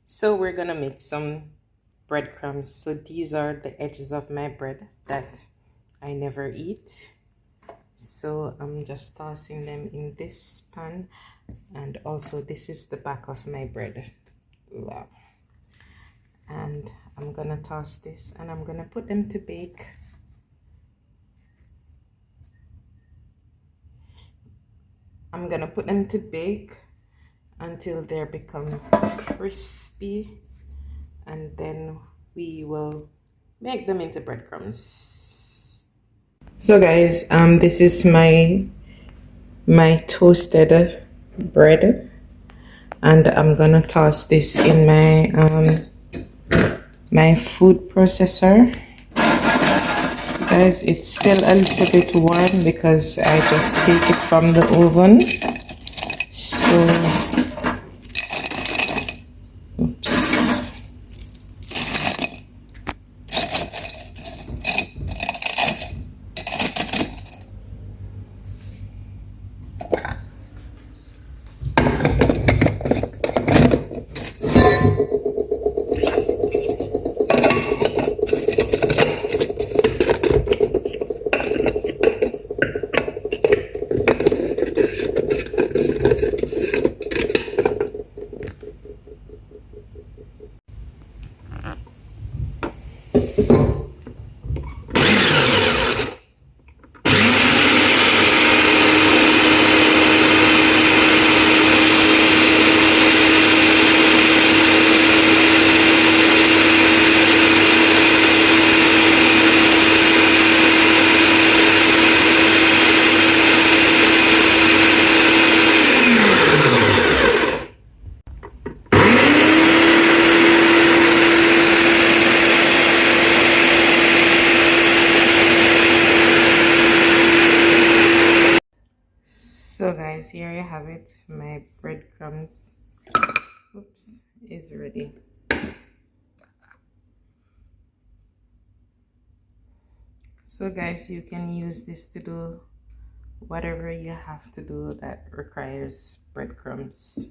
So we're gonna make some breadcrumbs. So these are the edges of my bread that I never eat. So I'm just tossing them in this pan, and also this is the back of my bread. Wow. And I'm gonna toss this and I'm gonna put them to bake. I'm gonna put them to bake until they become crispy, and then we will make them into breadcrumbs. So guys, this is my toasted bread, and I'm gonna toss this in my food processor. Guys, it's still a little bit warm because I just take it from the oven. So oops. So guys, here you have it. My breadcrumbs, oops, is ready. So guys, you can use this to do whatever you have to do that requires breadcrumbs.